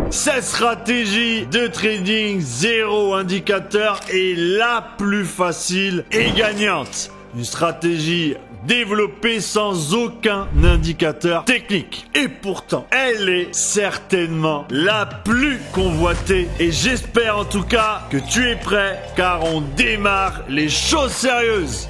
Cette stratégie de trading zéro indicateur est la plus facile et gagnante. Une stratégie développée sans aucun indicateur technique. Et pourtant, elle est certainement la plus convoitée. Et j'espère en tout cas que tu es prêt, car on démarre les choses sérieuses.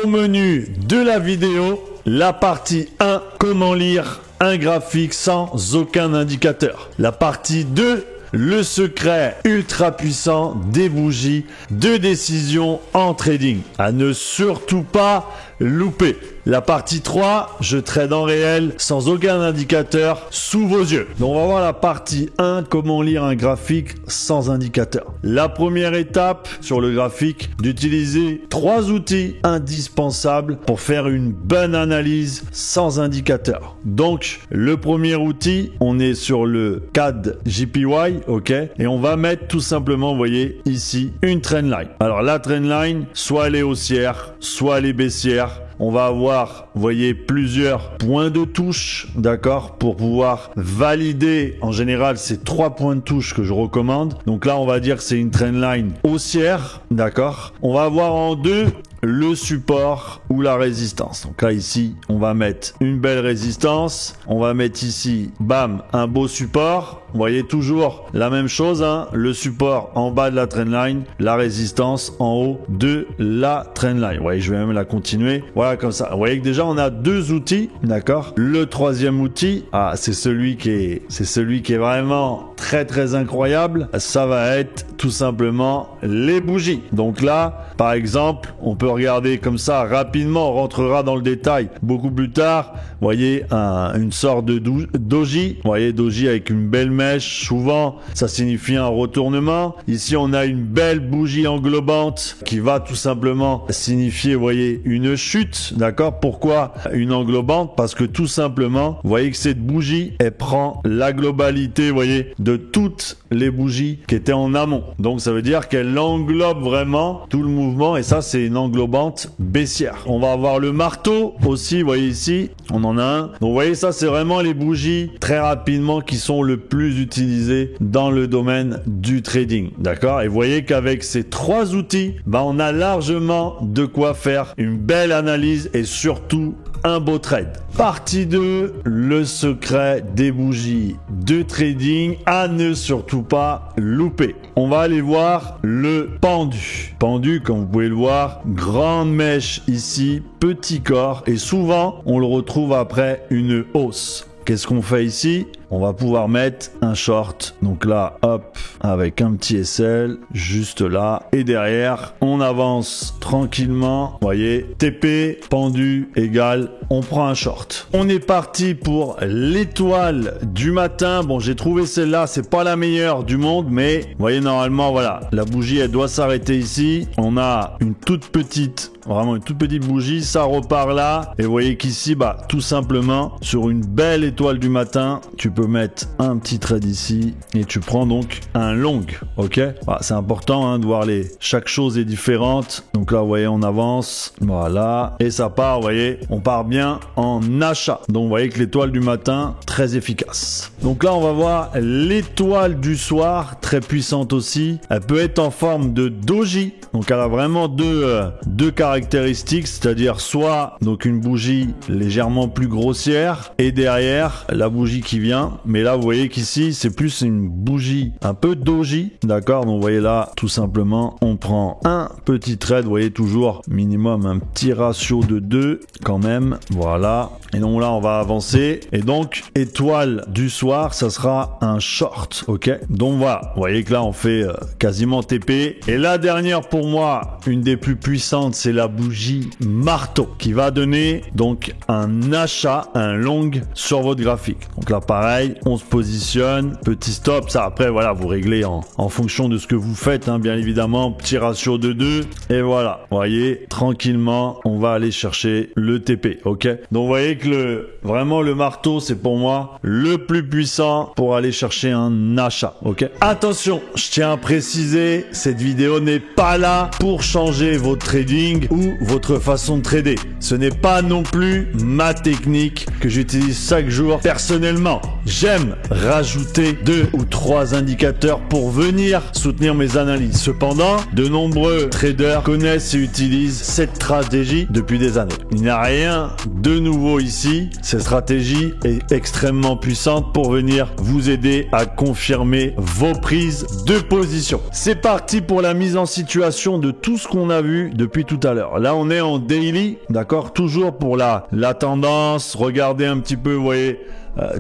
Au menu de la vidéo, la partie 1, comment lire un graphique sans aucun indicateur. La partie 2, le secret ultra puissant des bougies de décision en trading. À ne surtout pas louper. La partie 3, je trade en réel sans aucun indicateur sous vos yeux. Donc on va voir la partie 1, comment lire un graphique sans indicateur. La première étape sur le graphique, d'utiliser 3 outils indispensables pour faire une bonne analyse sans indicateur. Donc le premier outil, on est sur le CAD JPY, ok, et on va mettre tout simplement, vous voyez ici, une trendline. Alors la trendline, soit elle est haussière, soit elle est baissière. On va avoir, vous voyez, plusieurs points de touche, d'accord, pour pouvoir valider. En général, c'est 3 points de touche que je recommande. Donc là, on va dire que c'est une trendline haussière, d'accord. On va avoir en 2 le support ou la résistance. Donc là, ici, on va mettre une belle résistance. On va mettre ici, bam, un beau support. Vous voyez toujours la même chose, hein, le support en bas de la trendline, la résistance en haut de la trendline. Vous voyez, je vais même la continuer. Voilà, comme ça. Vous voyez que déjà, on a 2 outils, d'accord. Le troisième outil, c'est celui qui est vraiment très, très incroyable. Ça va être tout simplement les bougies. Donc là, par exemple, on peut regarder comme ça rapidement. On rentrera dans le détail beaucoup plus tard. Vous voyez, une sorte de doji. Vous voyez, doji avec une belle mèche. Souvent, ça signifie un retournement. Ici, on a une belle bougie englobante qui va tout simplement signifier, vous voyez, une chute. D'accord? Pourquoi une englobante? Parce que tout simplement, vous voyez que cette bougie, elle prend la globalité, vous voyez, de toutes les bougies qui étaient en amont. Donc, ça veut dire qu'elle englobe vraiment tout le mouvement. Et ça, c'est une englobante baissière. On va avoir le marteau aussi. Vous voyez ici, on en a un. Donc, vous voyez, ça, c'est vraiment les bougies très rapidement qui sont le plus utilisées dans le domaine du trading. D'accord? Et vous voyez qu'avec ces 3 outils, on a largement de quoi faire une belle analyse et surtout un beau trade. Partie 2, le secret des bougies de trading à ne surtout pas louper. On va aller voir le pendu. Pendu, comme vous pouvez le voir, grande mèche ici, petit corps et souvent on le retrouve après une hausse. Qu'est-ce qu'on fait ici? On va pouvoir mettre un short. Donc là, hop, avec un petit SL, juste là. Et derrière, on avance tranquillement. Vous voyez, TP, pendu, égal, on prend un short. On est parti pour l'étoile du matin. Bon, j'ai trouvé celle-là, c'est pas la meilleure du monde, mais vous voyez, normalement, voilà, la bougie, elle doit s'arrêter ici. On a une toute petite, vraiment une toute petite bougie, ça repart là. Et vous voyez qu'ici, tout simplement, sur une belle étoile du matin, tu peux mettre un petit trade ici et tu prends donc un long, ok. C'est important de voir chaque chose est différente. Donc là, vous voyez, on avance, voilà, et ça part, vous voyez, on part bien en achat. Donc vous voyez que l'étoile du matin, très efficace. Donc là, on va voir l'étoile du soir, très puissante aussi. Elle peut être en forme de doji. Donc elle a vraiment deux caractéristiques, c'est-à-dire soit donc une bougie légèrement plus grossière et derrière la bougie qui vient. Mais là, vous voyez qu'ici, c'est plus une bougie un peu doji, d'accord? Donc vous voyez là, tout simplement, on prend un petit trade, vous voyez toujours minimum un petit ratio de 2 quand même, voilà. Et donc là, on va avancer. Et donc, étoile du soir, ça sera un short, ok? Donc voilà, vous voyez que là, on fait quasiment TP. Et la dernière pour moi, une des plus puissantes, c'est la bougie marteau qui va donner donc un achat, un long sur votre graphique. Donc là, pareil, on se positionne, petit stop, ça après, voilà, vous réglez en fonction de ce que vous faites, bien évidemment, petit ratio de 2. Et voilà, vous voyez, tranquillement, on va aller chercher le TP, ok? Donc vous voyez que vraiment le marteau, c'est pour moi le plus puissant pour aller chercher un achat, ok? Attention, je tiens à préciser, cette vidéo n'est pas là pour changer votre trading ou votre façon de trader. Ce n'est pas non plus ma technique que j'utilise chaque jour personnellement. j'aime rajouter 2 ou 3 indicateurs pour venir soutenir mes analyses. Cependant, de nombreux traders connaissent et utilisent cette stratégie depuis des années. Il n'y a rien de nouveau ici. Cette stratégie est extrêmement puissante pour venir vous aider à confirmer vos prises de position. C'est parti pour la mise en situation de tout ce qu'on a vu depuis tout à l'heure. Là, on est en daily, d'accord? Toujours pour la tendance. Regardez un petit peu, vous voyez,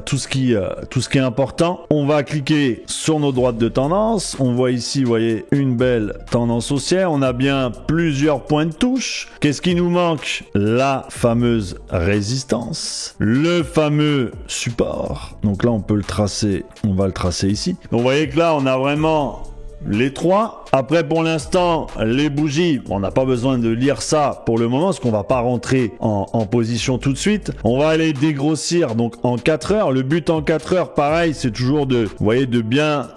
tout ce qui est important. On va cliquer sur nos droites de tendance. On voit ici, vous voyez, une belle tendance haussière. On a bien plusieurs points de touche. Qu'est-ce qui nous manque? La fameuse résistance, le fameux support. Donc là, on peut le tracer. On va le tracer ici. Donc vous voyez que là, on a vraiment les 3. Après, pour l'instant, les bougies, on n'a pas besoin de lire ça pour le moment, parce qu'on va pas rentrer en position tout de suite. On va aller dégrossir donc en 4 heures. Le but en 4 heures, pareil, c'est toujours vous voyez, de bien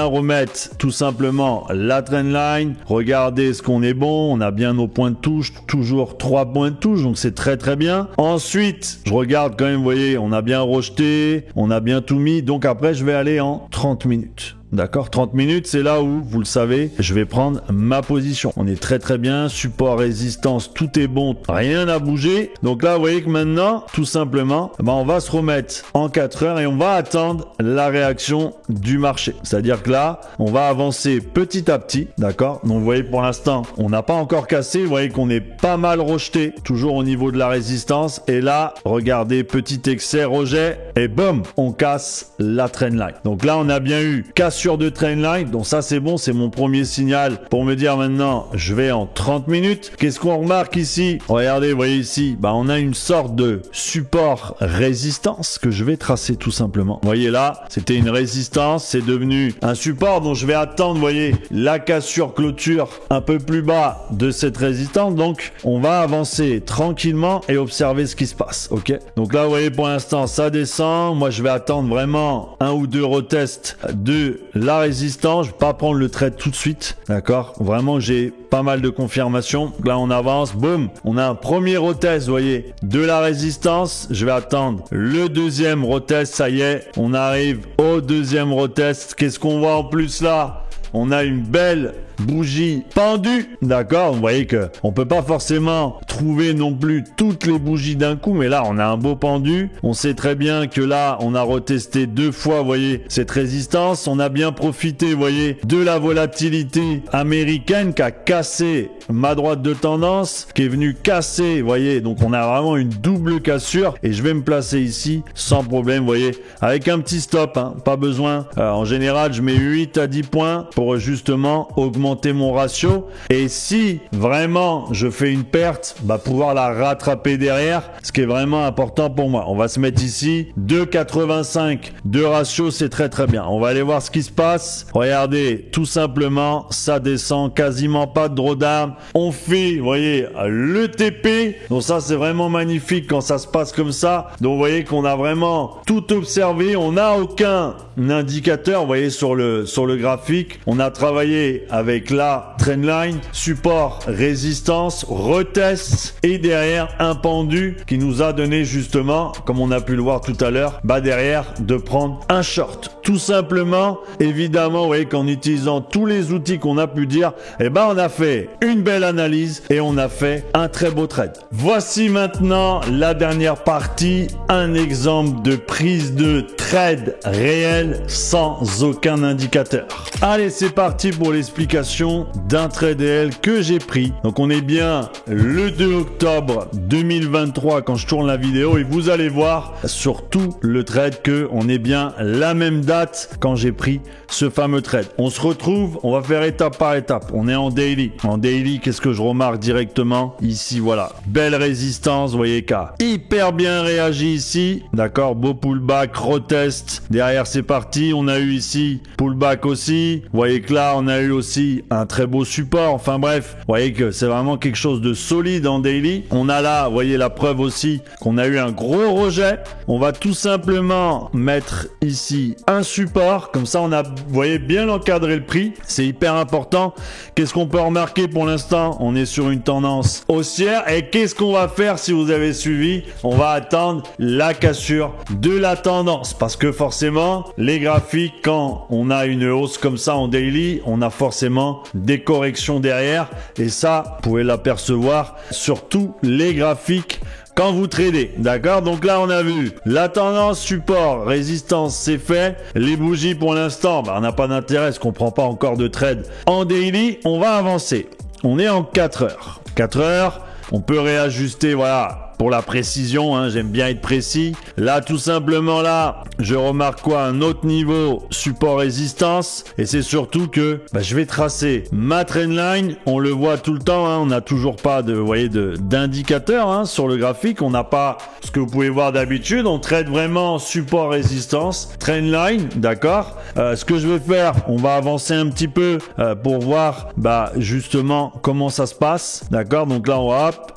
remettre tout simplement la trendline. Regardez ce qu'on est bon. On a bien nos points de touche, toujours 3 points de touche, donc c'est très très bien. Ensuite, je regarde quand même, vous voyez, on a bien rejeté, on a bien tout mis. Donc après, je vais aller en 30 minutes. D'accord, 30 minutes, c'est là où, vous le savez, je vais prendre ma position. On est très très bien, support, résistance, tout est bon, rien n'a bougé. Donc là, vous voyez que maintenant, tout simplement, on va se remettre en 4 heures et on va attendre la réaction du marché. C'est-à-dire que là, on va avancer petit à petit, d'accord? Donc vous voyez, pour l'instant, on n'a pas encore cassé. Vous voyez qu'on est pas mal rejeté, toujours au niveau de la résistance. Et là, regardez, petit excès, rejet, et boum, on casse la trendline. Donc là, on a bien eu cassure de trendline, donc ça c'est bon, c'est mon premier signal pour me dire maintenant je vais en 30 minutes. Qu'est-ce qu'on remarque ici? Regardez, vous voyez ici, on a une sorte de support résistance que je vais tracer tout simplement. Vous voyez là, c'était une résistance, c'est devenu un support, donc je vais attendre, vous voyez, la cassure clôture un peu plus bas de cette résistance. Donc on va avancer tranquillement et observer ce qui se passe, ok? Donc là, vous voyez, pour l'instant ça descend. Moi je vais attendre vraiment 1 ou 2 retests de la résistance. Je vais pas prendre le trade tout de suite, d'accord? Vraiment, j'ai pas mal de confirmations. Là, on avance, boum, on a un premier retest, vous voyez, de la résistance. Je vais attendre le deuxième retest. Ça y est, on arrive au deuxième retest. Qu'est-ce qu'on voit en plus là? On a une belle bougie pendue, d'accord? Vous voyez que on peut pas forcément trouver non plus toutes les bougies d'un coup, mais là on a un beau pendu. On sait très bien que là on a retesté 2 fois, vous voyez, cette résistance. On a bien profité, vous voyez, de la volatilité américaine qui a cassé ma droite de tendance, qui est venue casser, vous voyez. Donc on a vraiment une double cassure et je vais me placer ici sans problème, vous voyez, avec un petit stop, hein, pas besoin. En général, je mets 8 à 10 points pour justement augmenter mon ratio, et si vraiment je fais une perte, pouvoir la rattraper derrière, ce qui est vraiment important pour moi. On va se mettre ici 2,85 de ratio, c'est très très bien. On va aller voir ce qui se passe. Regardez, tout simplement ça descend, quasiment pas de drawdown. On fait, vous voyez, le TP, donc ça c'est vraiment magnifique quand ça se passe comme ça. Donc vous voyez qu'on a vraiment tout observé, on n'a aucun indicateur, vous voyez, sur le graphique. On a travaillé avec la trendline, support, résistance, retest, et derrière un pendu qui nous a donné justement, comme on a pu le voir tout à l'heure, derrière de prendre un short. Tout simplement, évidemment, vous voyez qu'en utilisant tous les outils qu'on a pu dire, on a fait une belle analyse et on a fait un très beau trade. Voici maintenant la dernière partie, un exemple de prise de trade réel sans aucun indicateur. Allez, c'est parti pour l'explication d'un trade réel que j'ai pris. Donc on est bien le 2 octobre 2023 quand je tourne la vidéo, et vous allez voir sur tout le trade que on est bien la même date quand j'ai pris ce fameux trade. On se retrouve, on va faire étape par étape. On est en daily. En daily, qu'est-ce que je remarque directement? Ici, voilà. Belle résistance, vous voyez, hyper bien réagi ici. D'accord, beau pullback, retest. Derrière, c'est parti. On a eu ici pullback aussi. Vous voyez que là, on a eu aussi un très beau support. Enfin bref, vous voyez que c'est vraiment quelque chose de solide en daily. On a là, vous voyez, la preuve aussi qu'on a eu un gros rejet. On va tout simplement mettre ici un support. Comme ça, on a, vous voyez, bien encadré le prix. C'est hyper important. Qu'est-ce qu'on peut remarquer pour l'instant? On est sur une tendance haussière. Et qu'est-ce qu'on va faire si vous avez suivi? On va attendre la cassure de la tendance. Parce que forcément, les graphiques, quand on a une hausse comme ça en daily, on a forcément des corrections derrière. Et ça, vous pouvez l'apercevoir sur tous les graphiques quand vous tradez, d'accord? Donc là, on a vu la tendance, support, résistance, c'est fait. Les bougies, pour l'instant, on n'a pas d'intérêt, parce qu'on prend pas encore de trade en daily. On va avancer. On est en 4 heures. 4 heures, on peut réajuster, voilà. Pour la précision, hein, j'aime bien être précis. Là, tout simplement, là, je remarque quoi? Un autre niveau, support résistance. Et c'est surtout que je vais tracer ma trendline. On le voit tout le temps, hein, on n'a toujours pas de, vous voyez, d'indicateur hein, sur le graphique. On n'a pas ce que vous pouvez voir d'habitude. On traite vraiment support résistance, trendline, d'accord. Ce que je vais faire, on va avancer un petit peu pour voir justement comment ça se passe, d'accord. Donc là,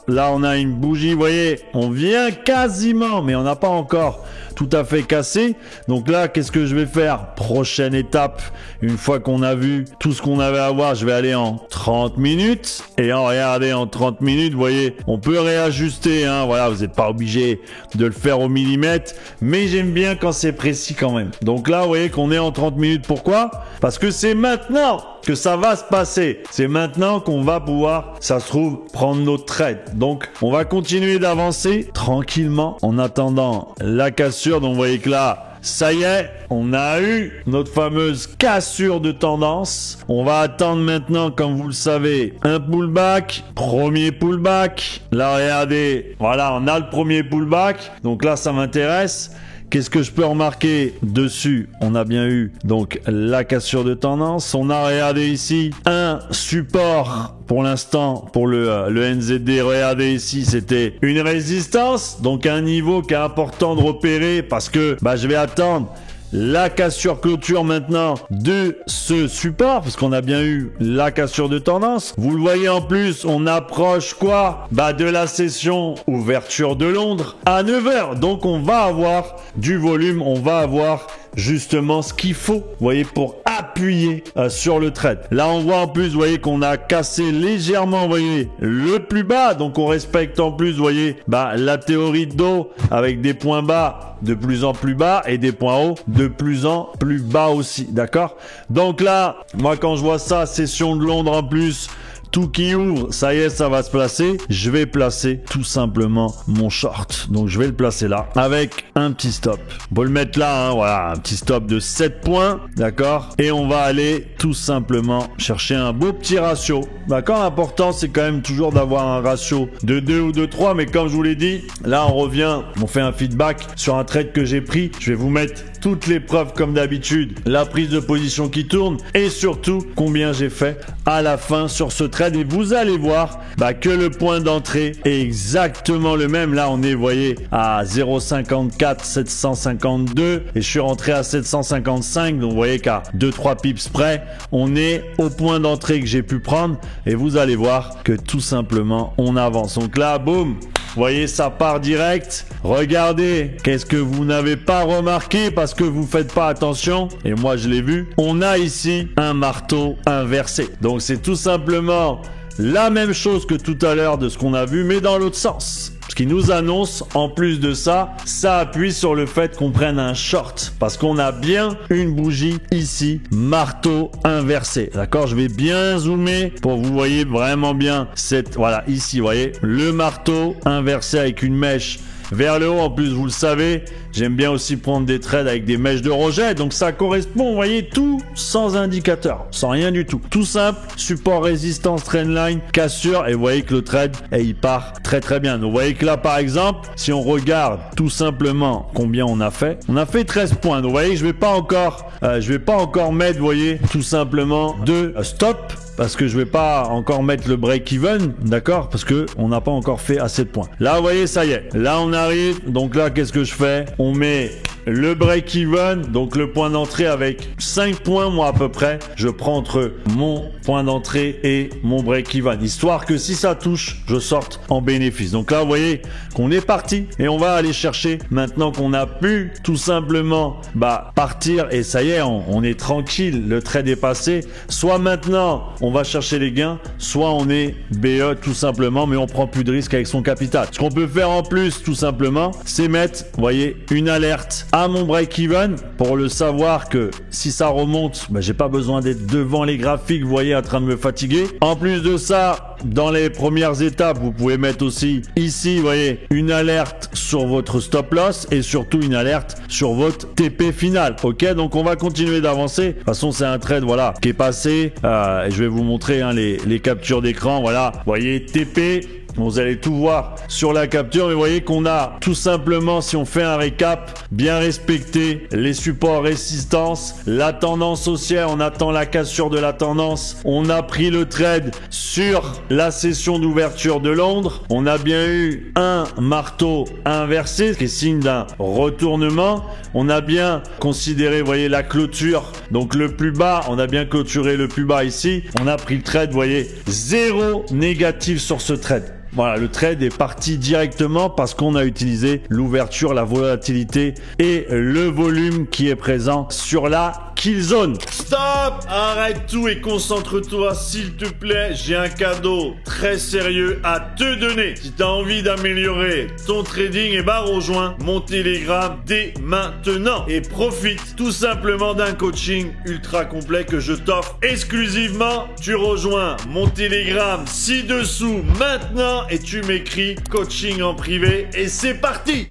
là, on a une bougie, vous voyez. On vient quasiment, mais on n'a pas encore tout à fait cassé. Donc là, qu'est-ce que je vais faire? Prochaine étape, une fois qu'on a vu tout ce qu'on avait à voir, je vais aller en 30 minutes. Et regardez, en 30 minutes, vous voyez, on peut réajuster. Hein, voilà, vous n'êtes pas obligé de le faire au millimètre. Mais j'aime bien quand c'est précis quand même. Donc là, vous voyez qu'on est en 30 minutes. Pourquoi? Parce que c'est maintenant que ça va se passer. C'est maintenant qu'on va pouvoir, ça se trouve, prendre notre trade. Donc, on va continuer d'avancer tranquillement en attendant la cassure. Donc, vous voyez que là, ça y est, on a eu notre fameuse cassure de tendance. On va attendre maintenant, comme vous le savez, un pullback. Premier pullback. Là, regardez, voilà, on a le premier pullback. Donc là, ça m'intéresse. Qu'est-ce que je peux remarquer dessus? On a bien eu donc la cassure de tendance. On a regardé ici un support pour l'instant pour le NZD. Regardez ici, c'était une résistance. Donc un niveau qui est important de repérer parce que je vais attendre la cassure clôture maintenant de ce support parce qu'on a bien eu la cassure de tendance. Vous le voyez en plus, on approche quoi? De la session ouverture de Londres à 9h. Donc on va avoir du volume, on va avoir justement ce qu'il faut, vous voyez, pour appuyer sur le trade. Là, on voit en plus, vous voyez, qu'on a cassé légèrement, vous voyez, le plus bas. Donc, on respecte en plus, vous voyez, la théorie de dos avec des points bas de plus en plus bas et des points hauts de plus en plus bas aussi, d'accord? Donc là, moi, quand je vois ça, session de Londres en plus, tout qui ouvre, ça y est, ça va se placer. Je vais placer tout simplement mon short. Donc, je vais le placer là avec un petit stop. On peut le mettre là, hein, voilà, un petit stop de 7 points, d'accord? Et on va aller tout simplement chercher un beau petit ratio, d'accord? L'important, c'est quand même toujours d'avoir un ratio de 2 ou de 3. Mais comme je vous l'ai dit, là, on revient, on fait un feedback sur un trade que j'ai pris. Je vais vous mettre toutes les preuves comme d'habitude, la prise de position qui tourne et surtout combien j'ai fait à la fin sur ce trade. Et vous allez voir que le point d'entrée est exactement le même. Là, on est, vous voyez, à 0,54 752 et je suis rentré à 755. Donc, vous voyez qu'à 2-3 pips près, on est au point d'entrée que j'ai pu prendre et vous allez voir que tout simplement, on avance. Donc là, boum, vous voyez, ça part direct. Regardez, qu'est-ce que vous n'avez pas remarqué parce que vous faites pas attention. Et moi, je l'ai vu. On a ici un marteau inversé. Donc, c'est tout simplement la même chose que tout à l'heure de ce qu'on a vu, mais dans l'autre sens. Ce qui nous annonce, en plus de ça, ça appuie sur le fait qu'on prenne un short. Parce qu'on a bien une bougie ici, marteau inversé. D'accord? Je vais bien zoomer pour que vous voyez vraiment bien cette... Voilà, ici, vous voyez, le marteau inversé avec une mèche vers le haut. En plus, vous le savez, j'aime bien aussi prendre des trades avec des mèches de rejet. Donc, ça correspond, vous voyez, tout sans indicateur, sans rien du tout. Tout simple, support, résistance, trendline, cassure. Et vous voyez que le trade, il part très, très bien. Donc, vous voyez que là, par exemple, si on regarde tout simplement combien on a fait 13 points. Donc, vous voyez, je vais pas encore mettre, vous voyez, tout simplement de stop. Parce que je vais pas encore mettre le break-even, d'accord? Parce que on n'a pas encore fait assez de points. Là, vous voyez, ça y est. Là, on arrive. Donc là, qu'est-ce que je fais? On met le break-even, donc le point d'entrée avec 5 points, moi à peu près. Je prends entre mon point d'entrée et mon break-even, histoire que si ça touche, je sorte en bénéfice. Donc là, vous voyez qu'on est parti et on va aller chercher, maintenant qu'on a pu tout simplement partir et ça y est, on est tranquille, le trade est passé. Soit maintenant, on va chercher les gains, soit on est BE tout simplement, mais on prend plus de risques avec son capital. Ce qu'on peut faire en plus, tout simplement, c'est mettre, vous voyez, une alerte à mon break-even pour le savoir que si ça remonte, j'ai pas besoin d'être devant les graphiques, vous voyez, en train de me fatiguer. En plus de ça, dans les premières étapes, vous pouvez mettre aussi ici, vous voyez, une alerte sur votre stop loss et surtout une alerte sur votre TP final. Ok, donc on va continuer d'avancer. De toute façon, c'est un trade, voilà, qui est passé. Et je vais vous montrer les captures d'écran. Voilà, vous voyez, TP. Vous allez tout voir sur la capture, mais vous voyez qu'on a tout simplement, si on fait un récap, bien respecté les supports résistance, la tendance haussière, on attend la cassure de la tendance, on a pris le trade sur la session d'ouverture de Londres, on a bien eu un marteau inversé, qui est signe d'un retournement, on a bien considéré, vous voyez, la clôture, donc le plus bas, on a bien clôturé le plus bas ici, on a pris le trade, vous voyez, 0 négatif sur ce trade. Voilà, le trade est parti directement parce qu'on a utilisé l'ouverture, la volatilité et le volume qui est présent sur la kill zone. Stop! Arrête tout et concentre-toi s'il te plaît. J'ai un cadeau très sérieux à te donner. Si tu as envie d'améliorer ton trading, rejoins mon Telegram dès maintenant et profite tout simplement d'un coaching ultra complet que je t'offre exclusivement. Tu rejoins mon Telegram ci-dessous maintenant et tu m'écris coaching en privé et c'est parti!